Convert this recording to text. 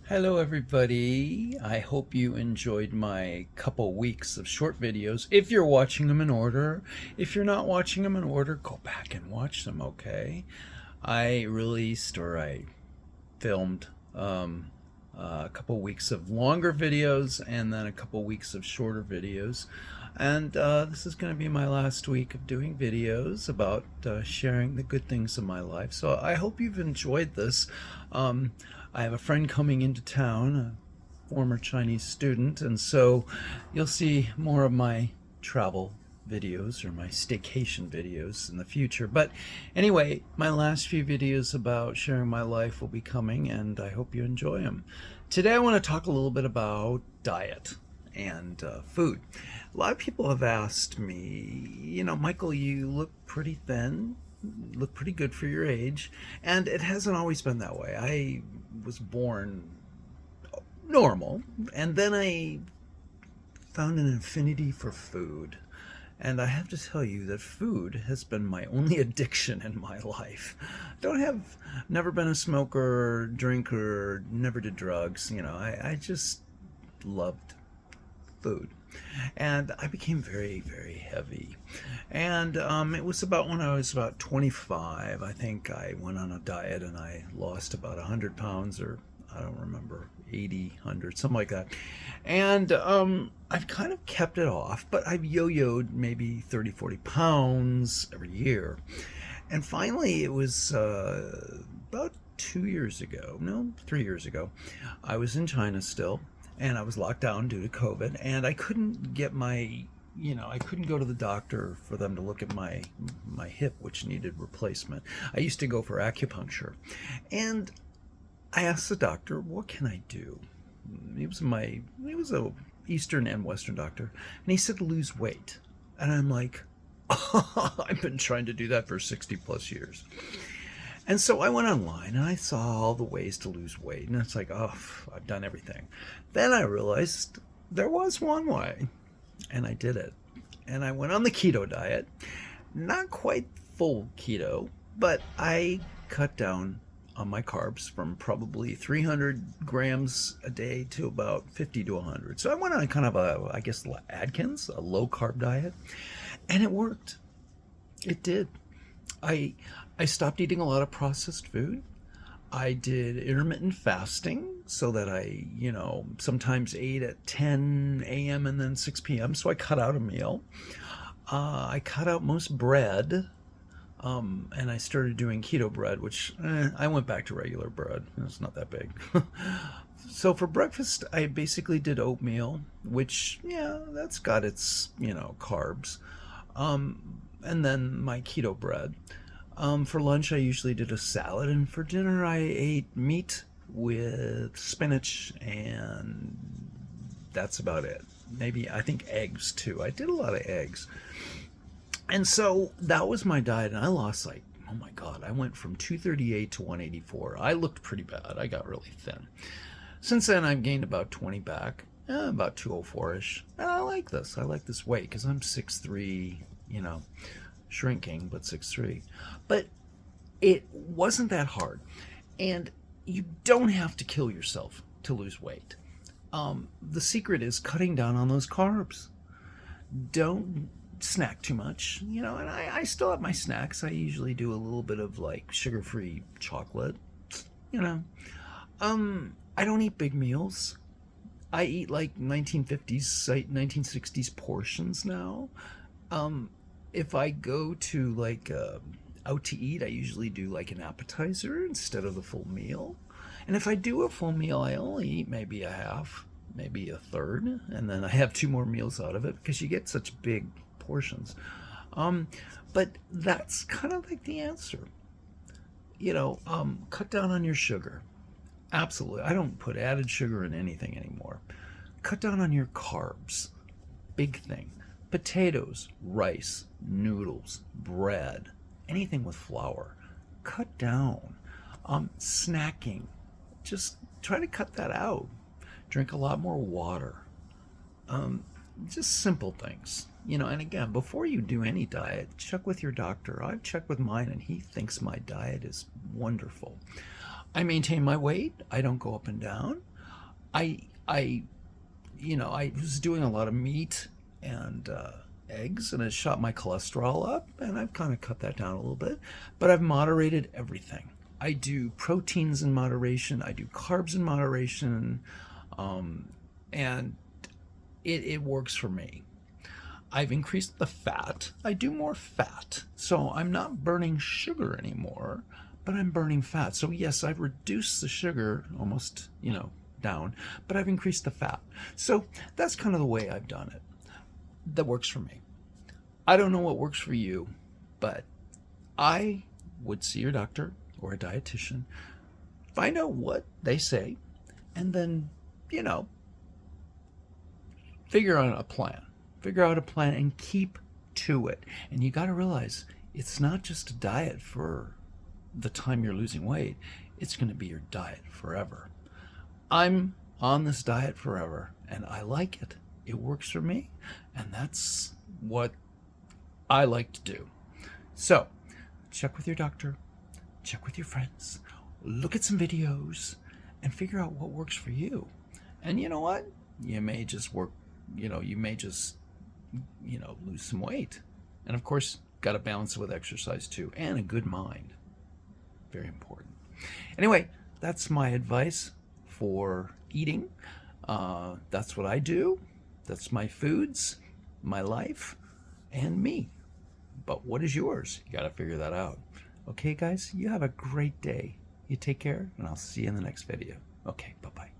Hello everybody. I hope you enjoyed my couple weeks of short videos. If you're watching them in order, if you're not watching them in order, go back and watch them, okay? I filmed a couple weeks of longer videos and then a couple weeks of shorter videos. And this is going to be my last week of doing videos about sharing the good things of my life. So I hope you've enjoyed this. I have a friend coming into town, a former Chinese student, and so you'll see more of my travel videos or my staycation videos in the future. But anyway, my last few videos about sharing my life will be coming, and I hope you enjoy them. Today I want to talk a little bit about diet and food. A lot of people have asked me, Michael, you look pretty thin, look pretty good for your age, and it hasn't always been that way. I was born normal, and then I found an affinity for food. And I have to tell you that food has been my only addiction in my life. Never been a smoker, drinker, never did drugs. I just loved food. And I became very, very heavy. And it was about when I was about 25. I think I went on a diet and I lost about 100 pounds, or I don't remember, 80, 100, something like that. And I've kind of kept it off, but I've yo-yoed maybe 30, 40 pounds every year. And finally, it was about 2 years ago, no, 3 years ago, I was in China still, and I was locked down due to COVID, and I couldn't get I couldn't go to the doctor for them to look at my hip, which needed replacement. I used to go for acupuncture, and I asked the doctor, what can I do? He was a Eastern and Western doctor, and he said lose weight. And I'm like, I've been trying to do that for 60 plus years. And so I went online and I saw all the ways to lose weight, and it's like, oh, I've done everything. Then I realized there was one way, and I did it. And I went on the keto diet, not quite full keto, but I cut down on my carbs from probably 300 grams a day to about 50 to 100. So I went on kind of Atkins, a low carb diet, and it worked. It did. I stopped eating a lot of processed food. I did intermittent fasting so that I, sometimes ate at 10 a.m. and then 6 p.m. So I cut out a meal. I cut out most bread. And I started doing keto bread, which I went back to regular bread. It's not that big. So for breakfast, I basically did oatmeal, which, yeah, that's got its, carbs. And then my keto bread. For lunch, I usually did a salad, and for dinner, I ate meat with spinach, and that's about it. Maybe, I think, eggs too. I did a lot of eggs. And so that was my diet, and I lost oh my God, I went from 238 to 184. I looked pretty bad. I got really thin. Since then, I've gained about 20 back, about 204-ish. And I like this. I like this weight because I'm 6'3", shrinking, but 6'3". But it wasn't that hard. And you don't have to kill yourself to lose weight. The secret is cutting down on those carbs. Don't snack too much, and I still have my snacks. I usually do a little bit of sugar-free chocolate, I don't eat big meals. I eat 1950s, 1960s portions now. If I go to out to eat, I usually do an appetizer instead of the full meal. And if I do a full meal, I only eat maybe a half, maybe a third, and then I have 2 more meals out of it because you get such big portions. But that's kind of the answer. Cut down on your sugar. Absolutely. I don't put added sugar in anything anymore. Cut down on your carbs. Big thing. Potatoes, rice, noodles, bread, anything with flour. Cut down. Snacking. Just try to cut that out. Drink a lot more water. Just simple things. And again, before you do any diet, check with your doctor. I've checked with mine, and he thinks my diet is wonderful. I maintain my weight. I don't go up and down. I I was doing a lot of meat and eggs, and it shot my cholesterol up, and I've kind of cut that down a little bit. But I've moderated everything. I do proteins in moderation. I do carbs in moderation, and it works for me. I've increased the fat. I do more fat. So I'm not burning sugar anymore, but I'm burning fat. So yes, I've reduced the sugar almost, down, but I've increased the fat. So that's kind of the way I've done it. That works for me. I don't know what works for you, but I would see your doctor or a dietitian, find out what they say, and then, figure out a plan. Figure out a plan and keep to it. And you got to realize it's not just a diet for the time you're losing weight, it's going to be your diet forever. I'm on this diet forever, and I like it. It works for me, and that's what I like to do. So, check with your doctor, check with your friends, look at some videos, and figure out what works for you. And you know what? You may just lose some weight. And of course, got to balance it with exercise too, and a good mind. Very important. Anyway, that's my advice for eating. That's what I do. That's my foods, my life, and me. But what is yours? You got to figure that out. Okay, guys, you have a great day. You take care, and I'll see you in the next video. Okay, bye-bye.